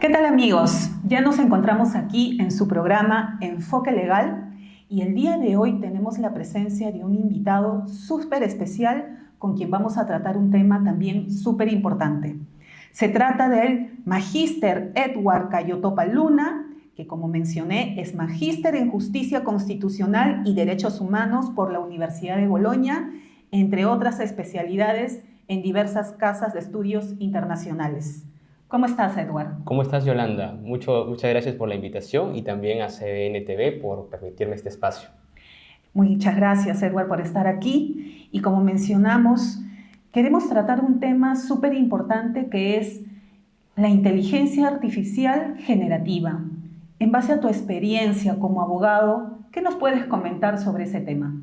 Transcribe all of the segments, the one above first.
¿Qué tal, amigos? Ya nos encontramos aquí en su programa Enfoque Legal y el día de hoy tenemos la presencia de un invitado súper especial con quien vamos a tratar un tema también súper importante. Se trata del Magíster Edward Cayotopa Luna, que como mencioné es Magíster en Justicia Constitucional y Derechos Humanos por la Universidad de Bolonia, entre otras especialidades en diversas casas de estudios internacionales. ¿Cómo estás, Edward? ¿Cómo estás, Yolanda? Muchas gracias por la invitación y también a CBN TV por permitirme este espacio. Muchas gracias, Edward, por estar aquí. Y como mencionamos, queremos tratar un tema súper importante que es la inteligencia artificial generativa. En base a tu experiencia como abogado, ¿qué nos puedes comentar sobre ese tema?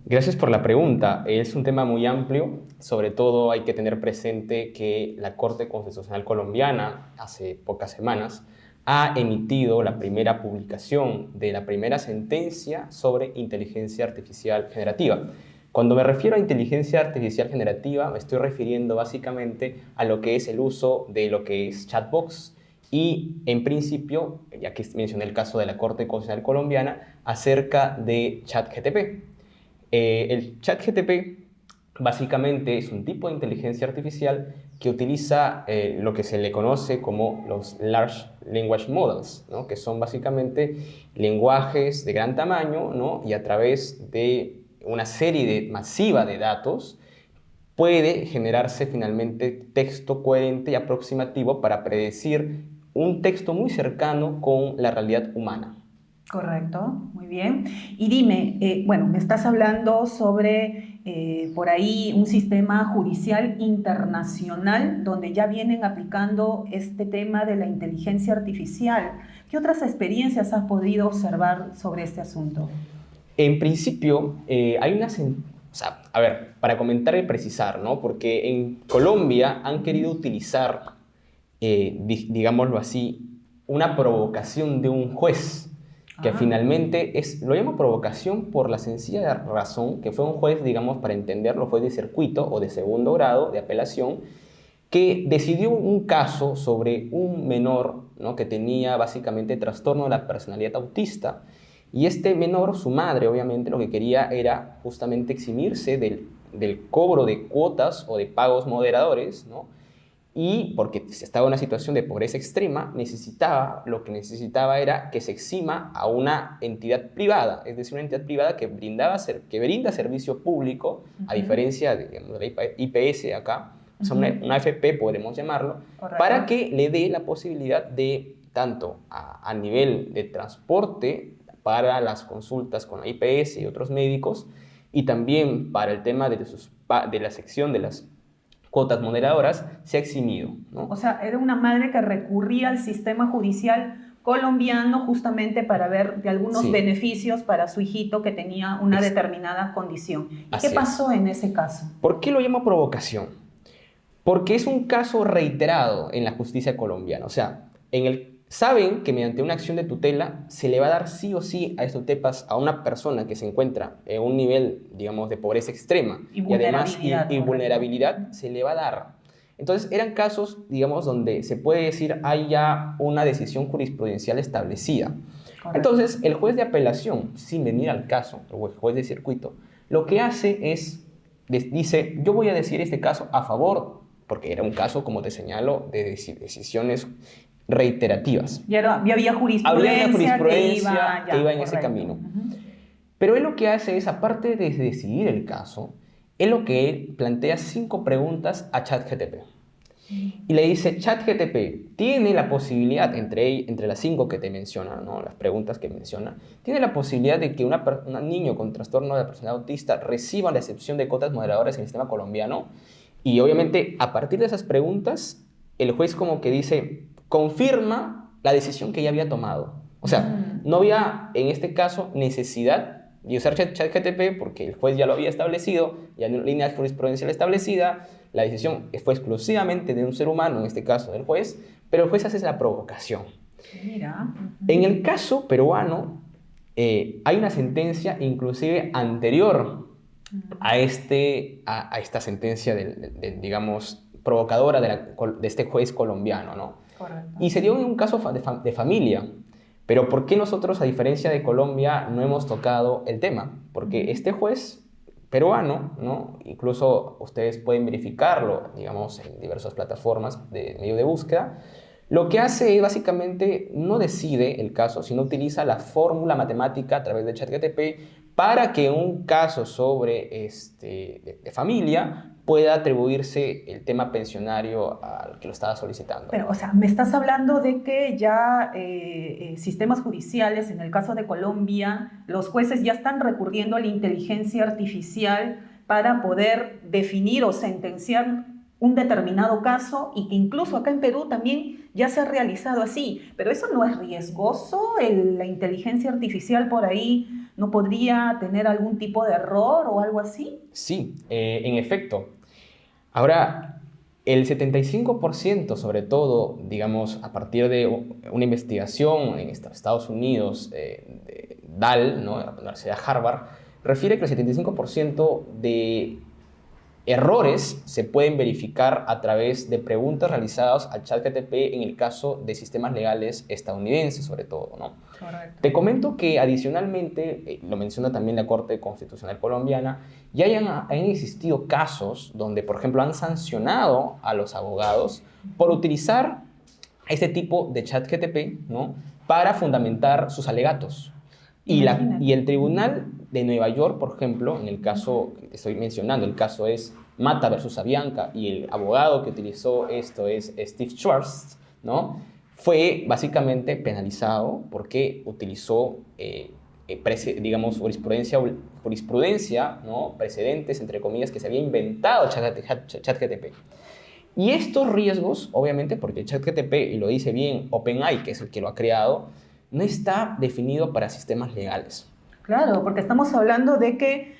Gracias por la pregunta. Es un tema muy amplio. Sobre todo hay que tener presente que la Corte Constitucional Colombiana, hace pocas semanas, ha emitido la primera publicación de la primera sentencia sobre inteligencia artificial generativa. Cuando me refiero a inteligencia artificial generativa, me estoy refiriendo básicamente a lo que es el uso de lo que es chatbox y, en principio, ya que mencioné el caso de la Corte Constitucional Colombiana, acerca de ChatGPT. El ChatGPT básicamente es un tipo de inteligencia artificial que utiliza lo que se le conoce como los Large Language Models, ¿no? Que son básicamente lenguajes de gran tamaño, ¿no? Y a través de una serie masiva de datos puede generarse finalmente texto coherente y aproximativo para predecir un texto muy cercano con la realidad humana. Correcto, muy bien. Y dime, bueno, me estás hablando sobre por ahí un sistema judicial internacional donde ya vienen aplicando este tema de la inteligencia artificial. ¿Qué otras experiencias has podido observar sobre este asunto? En principio, hay unas... O sea, a ver, para comentar y precisar, ¿no? Porque en Colombia han querido utilizar, digámoslo así, una provocación de un juez que finalmente lo llamo provocación por la sencilla razón que fue un juez, digamos, para entenderlo, juez de circuito o de segundo grado de apelación, que decidió un caso sobre un menor, ¿no? Que tenía básicamente trastorno de la personalidad autista, y este menor, su madre, obviamente, lo que quería era justamente eximirse del cobro de cuotas o de pagos moderadores, ¿no? Y porque estaba en una situación de pobreza extrema, lo que necesitaba era que se exima a una entidad privada, es decir, una entidad privada que brinda servicio público, a diferencia de, digamos, de la IPS acá, o sea, una AFP podremos llamarlo, Correcto. para que le dé la posibilidad de, tanto a nivel de transporte para las consultas con la IPS y otros médicos, y también para el tema de la sección de las cuotas moderadoras, se ha eximido, ¿no? O sea, era una madre que recurría al sistema judicial colombiano justamente para ver de algunos beneficios para su hijito que tenía una determinada condición. ¿Y qué pasó en ese caso? ¿Por qué lo llamo provocación? Porque es un caso reiterado en la justicia colombiana. O sea, saben que mediante una acción de tutela se le va a dar sí o sí a estos tepas a una persona que se encuentra en un nivel, digamos, de pobreza extrema y además vulnerabilidad se le va a dar. Entonces eran casos, digamos, donde se puede decir hay ya una decisión jurisprudencial establecida. Correcto. Entonces el juez de apelación, sin venir al caso, o el juez de circuito, lo que hace es, dice, yo voy a decir este caso a favor, porque era un caso, como te señalo, de decisiones reiterativas. Ya había jurisprudencia que iba en ese camino. Pero él lo que hace es, aparte de decidir el caso, él lo que él plantea 5 preguntas a ChatGPT. Y le dice, ChatGPT tiene la posibilidad, entre las 5 que te menciona, ¿no? Las preguntas que menciona, tiene la posibilidad de que un niño con trastorno de la personalidad autista reciba la excepción de cuotas moderadoras en el sistema colombiano. Y obviamente, a partir de esas preguntas, el juez como que dice, confirma la decisión que ya había tomado. O sea, no había en este caso necesidad de usar ChatGPT porque el juez ya lo había establecido, ya en una línea jurisprudencial establecida, la decisión fue exclusivamente de un ser humano, en este caso del juez, pero el juez hace la provocación. Mira. En el caso peruano, hay una sentencia inclusive anterior a esta sentencia, digamos, provocadora de este juez colombiano, ¿no? Correcto. Y se dio en un caso de familia. Pero ¿por qué nosotros, a diferencia de Colombia, no hemos tocado el tema? Porque este juez peruano, ¿no? Incluso ustedes pueden verificarlo, digamos, en diversas plataformas de medio de búsqueda, lo que hace es básicamente no decide el caso, sino utiliza la fórmula matemática a través de ChatGPT para que un caso sobre de familia pueda atribuirse el tema pensionario al que lo estaba solicitando. Pero, o sea, me estás hablando de que ya sistemas judiciales, en el caso de Colombia, los jueces ya están recurriendo a la inteligencia artificial para poder definir o sentenciar un determinado caso, y que incluso acá en Perú también ya se ha realizado así. Pero eso no es riesgoso. La inteligencia artificial por ahí no podría tener algún tipo de error o algo así. Sí, en efecto. Ahora, el 75%, sobre todo, digamos, a partir de una investigación en Estados Unidos, de DAL, ¿no?, de la Universidad de Harvard, refiere que el 75% de errores se pueden verificar a través de preguntas realizadas al ChatGPT en el caso de sistemas legales estadounidenses, sobre todo, ¿no? Correcto. Te comento que adicionalmente, lo menciona también la Corte Constitucional Colombiana, ya han existido casos donde, por ejemplo, han sancionado a los abogados por utilizar este tipo de ChatGPT, ¿no?, para fundamentar sus alegatos. Y el Tribunal de Nueva York, por ejemplo, en el caso que estoy mencionando, el caso es Mata versus Avianca, y el abogado que utilizó esto es Steve Schwartz, ¿no?, fue básicamente penalizado porque utilizó, digamos, jurisprudencia, ¿no?, precedentes, entre comillas, que se había inventado ChatGPT. Y estos riesgos, obviamente, porque ChatGPT, y lo dice bien OpenAI, que es el que lo ha creado, no está definido para sistemas legales. Claro, porque estamos hablando de que,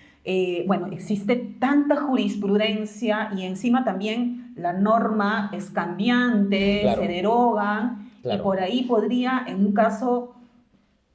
bueno, existe tanta jurisprudencia y encima también la norma es cambiante, Claro. se deroga, Claro. y por ahí podría, en un caso,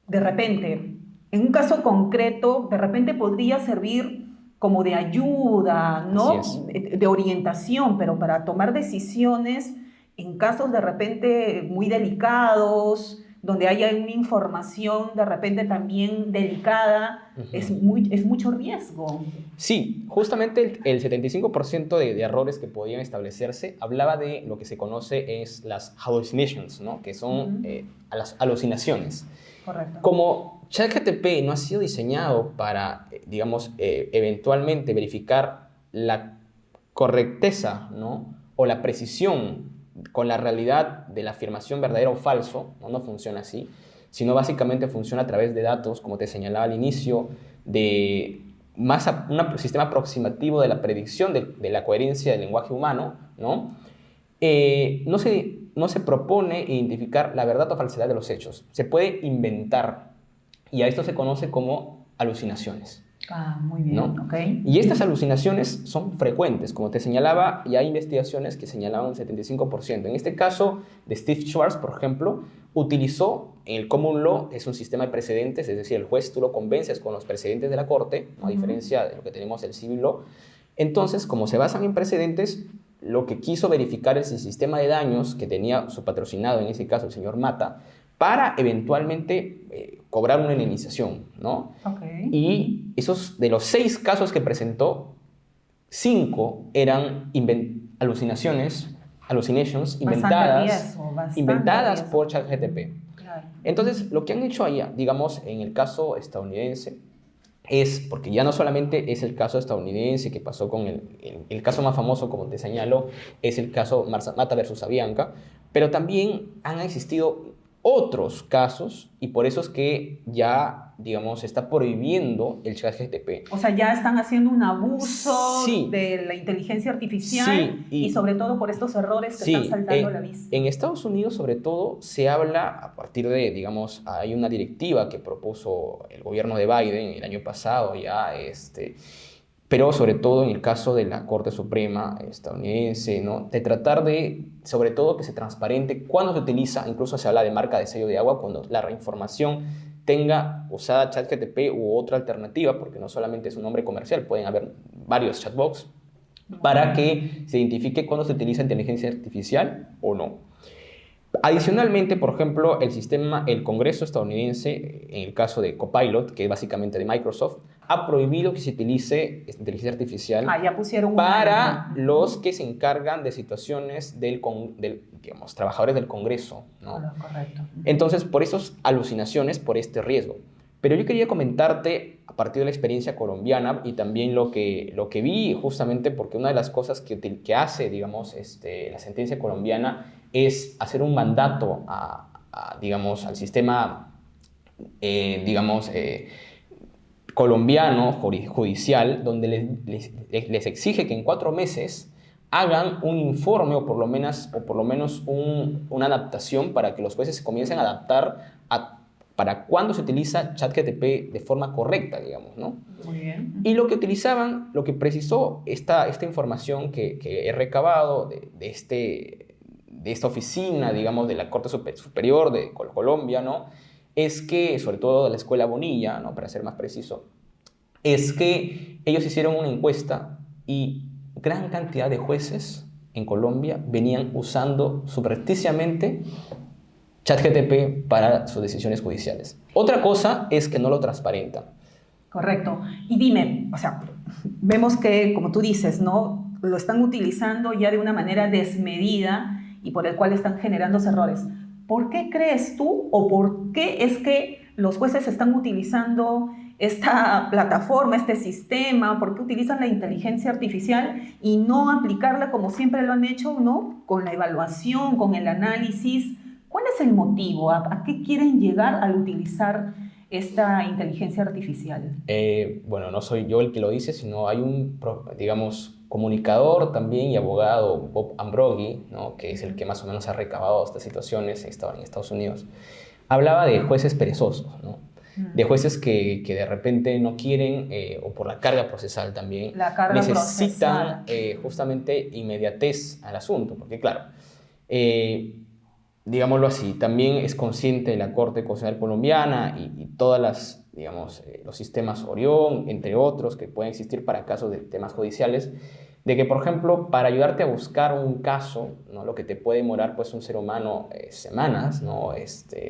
de repente, en un caso concreto, de repente podría servir como de ayuda, ¿no? Así De orientación, pero para tomar decisiones en casos de repente muy delicados, donde haya una información de repente también delicada, es mucho riesgo. Sí, justamente el 75% de errores que podían establecerse hablaba de lo que se conoce es las hallucinations, ¿no?, que son las alucinaciones. Correcto. Como ChatGPT no ha sido diseñado para, digamos, eventualmente verificar la correcteza, ¿no?, o la precisión con la realidad de la afirmación verdadera o falso, no funciona así, sino básicamente funciona a través de datos, como te señalaba al inicio, de un sistema aproximativo de la predicción de la coherencia del lenguaje humano, ¿no? No se propone identificar la verdad o falsedad de los hechos, se puede inventar, y a esto se conoce como alucinaciones. Ah, muy bien, ¿no? Okay. Y estas alucinaciones son frecuentes, como te señalaba, y hay investigaciones que señalaban un 75%. En este caso de Steve Schwartz, por ejemplo, utilizó el common law, es un sistema de precedentes, es decir, el juez tú lo convences con los precedentes de la corte, a diferencia de lo que tenemos el civil law. Entonces, como se basan en precedentes, lo que quiso verificar es el sistema de daños que tenía su patrocinado, en ese caso el señor Mata, para eventualmente cobrar una indemnización, ¿no? Okay. Y de los 6 casos que presentó, 5 eran hallucinations inventadas por ChatGPT. Claro. Entonces, lo que han hecho allá, digamos, en el caso estadounidense, es, porque ya no solamente es el caso estadounidense que pasó con el caso más famoso, como te señalo, es el caso Mata versus Avianca, pero también han existido otros casos, y por eso es que ya, digamos, se está prohibiendo el ChatGPT. O sea, ya están haciendo un abuso Sí. de la inteligencia artificial, Sí, y sobre todo por estos errores que sí, están saltando a la vista. En Estados Unidos, sobre todo, se habla a partir de, digamos, hay una directiva que propuso el gobierno de Biden el año pasado ya, pero sobre todo en el caso de la Corte Suprema estadounidense, ¿no?, de tratar de, sobre todo, que se transparente cuándo se utiliza, incluso se habla de marca de sello de agua, cuando la información tenga usada ChatGPT u otra alternativa, porque no solamente es un nombre comercial, pueden haber varios chatbots, para que se identifique cuándo se utiliza inteligencia artificial o no. Adicionalmente, por ejemplo, el Congreso estadounidense, en el caso de Copilot, que es básicamente de Microsoft, ha prohibido que se utilice inteligencia artificial ya pusieron para los que se encargan de situaciones digamos, trabajadores del Congreso, ¿no? Correcto. Entonces, por esas alucinaciones, por este riesgo. Pero yo quería comentarte, a partir de la experiencia colombiana y también lo que vi, justamente porque una de las cosas que hace, digamos, la sentencia colombiana es hacer un mandato digamos, al sistema, digamos, colombiano, judicial, donde les exige que en 4 meses hagan un informe o por lo menos una adaptación para que los jueces se comiencen a adaptar para cuándo se utiliza ChatGPT de forma correcta, digamos, ¿no? Muy bien. Y lo que precisó esta información que he recabado de esta oficina, digamos, de la Corte Superior de Colombia, ¿no? Es que, sobre todo de la Escuela Bonilla, ¿no? Para ser más preciso, es que ellos hicieron una encuesta y gran cantidad de jueces en Colombia venían usando subrepticiamente ChatGPT para sus decisiones judiciales. Otra cosa es que no lo transparentan. Correcto. Y dime, o sea, vemos que, como tú dices, ¿no? Lo están utilizando ya de una manera desmedida y por el cual están generando errores. ¿Por qué crees tú o por qué es que los jueces están utilizando esta plataforma, este sistema? ¿Por qué utilizan la inteligencia artificial y no aplicarla como siempre lo han hecho, ¿no? Con la evaluación, con el análisis. ¿Cuál es el motivo? ¿A qué quieren llegar al utilizar esta inteligencia artificial? Bueno, no soy yo el que lo dice, sino hay un, digamos, comunicador también y abogado, Bob Ambrogi, ¿no? Que es el que más o menos ha recabado estas situaciones en Estados Unidos. Hablaba de jueces perezosos, ¿no? De jueces que de repente no quieren, o por la carga procesal también, necesitan justamente inmediatez al asunto, porque claro, digámoslo así, también es consciente de la Corte Constitucional Colombiana y todas las, digamos, los sistemas Orión, entre otros, que pueden existir para casos de temas judiciales, de que, por ejemplo, para ayudarte a buscar un caso, ¿no? Lo que te puede demorar pues un ser humano semanas, ¿no?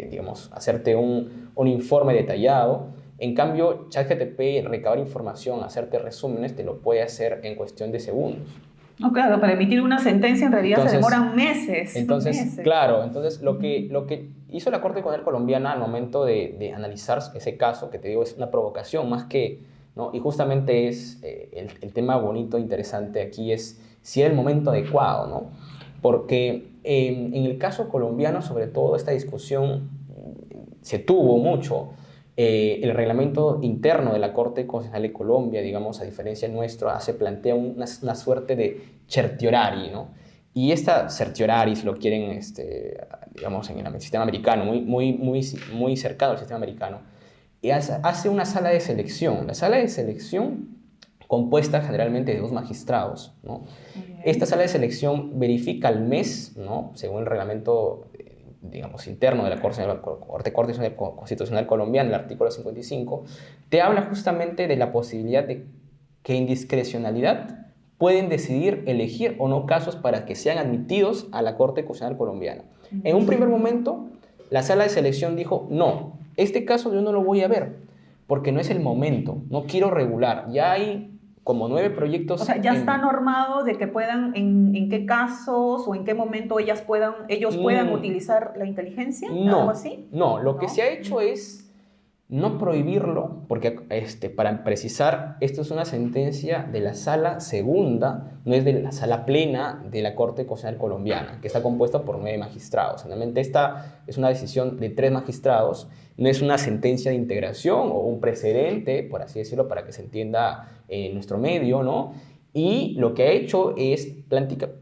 Digamos, hacerte un informe detallado. En cambio, ChatGPT, recabar información, hacerte resúmenes, te lo puede hacer en cuestión de segundos. No, claro, para emitir una sentencia en realidad se demoran meses. Entonces, claro, entonces lo que hizo la Corte Constitucional Colombiana al momento de analizar ese caso, que te digo es una provocación más que, ¿no? Y justamente es el tema bonito, interesante aquí es si era el momento adecuado, ¿no? Porque en el caso colombiano, sobre todo, esta discusión se tuvo mucho. El reglamento interno de la Corte Constitucional de Colombia, digamos, a diferencia nuestro, plantea una suerte de certiorari, ¿no? Y esta certiorari, si lo quieren, digamos, en el sistema americano, muy cercano al sistema americano, y hace una sala de selección. La sala de selección compuesta generalmente de 2 magistrados, ¿no? Esta sala de selección verifica al mes, ¿no? Según el reglamento, digamos, interno de la Corte Constitucional Colombiana, el artículo 55, te habla justamente de la posibilidad de que en discrecionalidad pueden decidir elegir o no casos para que sean admitidos a la Corte Constitucional Colombiana. En un primer momento, la sala de selección dijo, no, este caso yo no lo voy a ver, porque no es el momento, no quiero regular. Ya hay como 9 proyectos. O sea, ya está normado de que puedan, en qué casos o en qué momento ellos puedan utilizar la inteligencia, algo así. No, lo que se ha hecho es no prohibirlo, porque para precisar, esto es una sentencia de la sala segunda, no es de la sala plena de la Corte Constitucional Colombiana, que está compuesta por 9 magistrados. Realmente esta es una decisión de 3 magistrados, no es una sentencia de integración o un precedente, por así decirlo, para que se entienda en nuestro medio, ¿no? Y lo que ha hecho es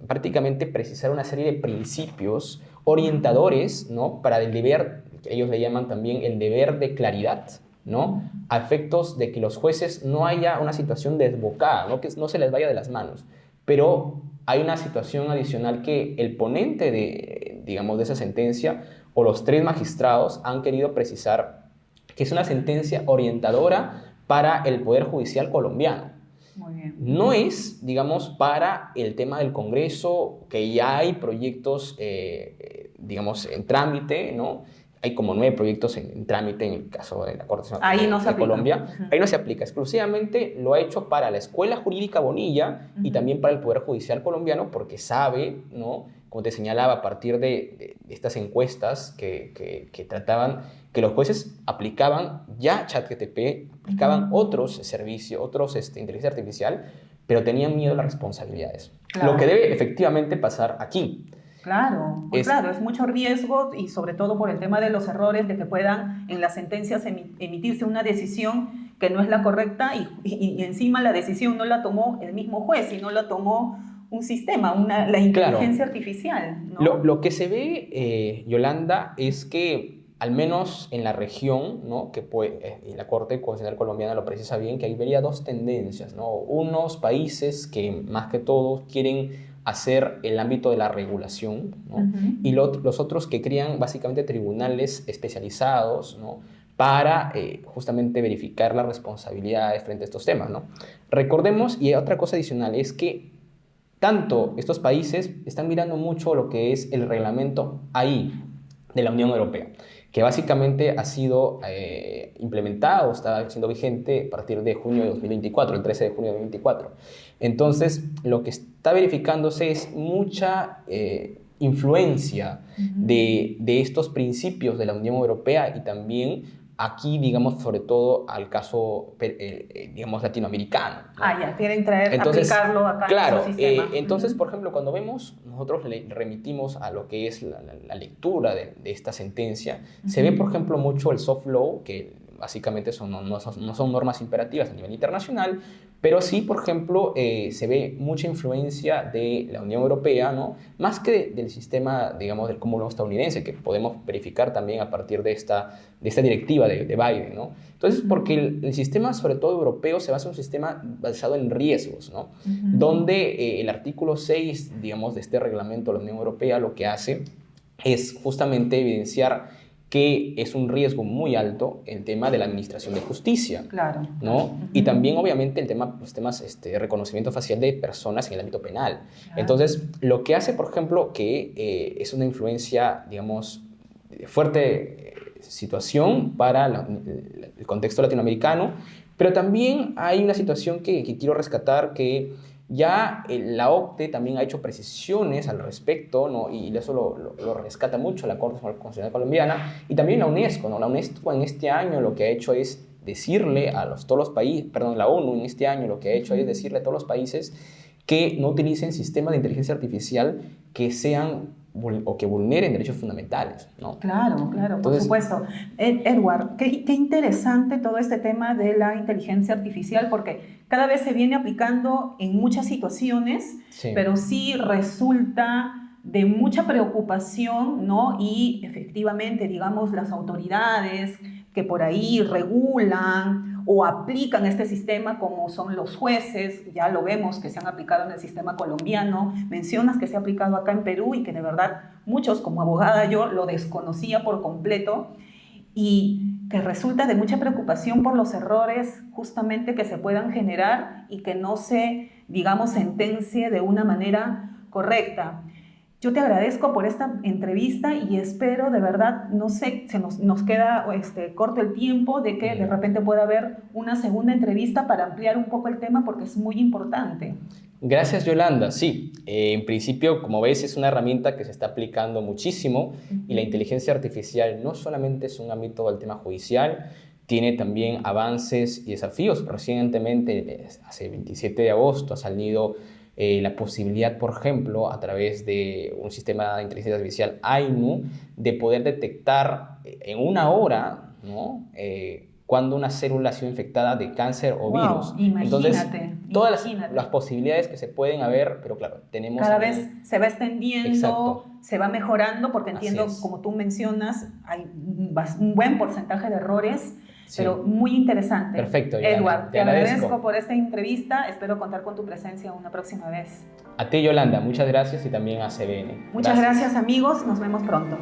prácticamente precisar una serie de principios orientadores, ¿no? Para el deber, que ellos le llaman también el deber de claridad, ¿no? A efectos de que los jueces no haya una situación desbocada, ¿no? Que no se les vaya de las manos. Pero hay una situación adicional que el ponente digamos, de esa sentencia o los 3 magistrados han querido precisar que es una sentencia orientadora para el Poder Judicial colombiano. Muy bien. No es, digamos, para el tema del Congreso, que ya hay proyectos, digamos, en trámite, ¿no? Hay como 9 proyectos en trámite en el caso de la Corte Ahí no se de aplica. Colombia. Ahí no se aplica. Exclusivamente lo ha hecho para la Escuela Jurídica Bonilla y también para el Poder Judicial colombiano, porque sabe, ¿no? Como te señalaba, a partir de estas encuestas que trataban que los jueces aplicaban ya ChatGPT, aplicaban otros servicios, inteligencia artificial, pero tenían miedo a las responsabilidades. Claro. Lo que debe efectivamente pasar aquí. Claro, pues claro, es mucho riesgo y sobre todo por el tema de los errores, de que puedan en las sentencias emitirse una decisión que no es la correcta y encima la decisión no la tomó el mismo juez, sino la tomó un sistema, la inteligencia artificial, ¿no? Lo que se ve, Yolanda, es que al menos en la región, ¿no? Y la Corte Constitucional Colombiana lo precisa bien, que ahí vería 2 tendencias, ¿no? Unos países que más que todo quieren hacer el ámbito de la regulación, ¿no? Y los otros que crean básicamente tribunales especializados, ¿no? Para justamente verificar las responsabilidades frente a estos temas, ¿no? Recordemos, y otra cosa adicional, es que tanto estos países están mirando mucho lo que es el reglamento AI de la Unión Europea, que básicamente ha sido implementado, está siendo vigente a partir de junio de 2024, el 13 de junio de 2024. Entonces, lo que está verificándose es mucha influencia de estos principios de la Unión Europea y también aquí, digamos, sobre todo al caso, digamos, latinoamericano, ¿no? Ya, quieren aplicarlo acá en nuestro sistema. Entonces, por ejemplo, cuando nosotros le remitimos a lo que es la lectura de esta sentencia, se ve, por ejemplo, mucho el soft law, que básicamente no son normas imperativas a nivel internacional, pero sí, por ejemplo, se ve mucha influencia de la Unión Europea, ¿no? Más que del sistema, digamos, del cúmulo estadounidense, que podemos verificar también a partir de esta directiva de Biden, ¿no? Entonces, porque el sistema, sobre todo europeo, se basa en un sistema basado en riesgos, ¿no? Donde el artículo 6, digamos, de este reglamento de la Unión Europea lo que hace es justamente evidenciar que es un riesgo muy alto el tema de la administración de justicia, claro, ¿no? Y también, obviamente, los temas de reconocimiento facial de personas en el ámbito penal. Claro. Entonces, lo que hace, por ejemplo, que es una influencia, digamos, de fuerte situación para el contexto latinoamericano, pero también hay una situación que quiero rescatar, que ya la OCDE también ha hecho precisiones al respecto, ¿no? Y eso lo rescata mucho la Corte Constitucional Colombiana y también la UNESCO, ¿no? La UNESCO en este año lo que ha hecho es decirle todos los países, perdón, la ONU en este año lo que ha hecho es decirle a todos los países que no utilicen sistemas de inteligencia artificial que sean o que vulneren derechos fundamentales, ¿no? Claro, por supuesto. Edward, qué interesante todo este tema de la inteligencia artificial, porque cada vez se viene aplicando en muchas situaciones, sí, pero sí resulta de mucha preocupación, ¿no? Y efectivamente, digamos, las autoridades que por ahí regulan o aplican este sistema, como son los jueces, ya lo vemos que se han aplicado en el sistema colombiano, mencionas que se ha aplicado acá en Perú y que de verdad muchos, como abogada yo, lo desconocía por completo y que resulta de mucha preocupación por los errores justamente que se puedan generar y que no se, digamos, sentencie de una manera correcta. Yo te agradezco por esta entrevista y espero de verdad, no sé, nos queda corto el tiempo de que de repente pueda haber una segunda entrevista para ampliar un poco el tema porque es muy importante. Gracias, Yolanda. Sí, en principio, como ves, es una herramienta que se está aplicando muchísimo y la inteligencia artificial no solamente es un ámbito del tema judicial, tiene también avances y desafíos. Recientemente, hace 27 de agosto, ha salido la posibilidad, por ejemplo, a través de un sistema de inteligencia artificial AINU, de poder detectar en una hora, ¿no? Cuando una célula ha sido infectada de cáncer o virus. Entonces, todas las posibilidades que se pueden haber, pero claro, tenemos... Cada vez se va extendiendo, se va mejorando, porque entiendo, como tú mencionas, hay un buen porcentaje de errores, sí, pero muy interesante. Perfecto, Yolanda. Edward, te agradezco por esta entrevista. Espero contar con tu presencia una próxima vez. A ti, Yolanda, muchas gracias y también a CBN. Muchas gracias, amigos. Nos vemos pronto.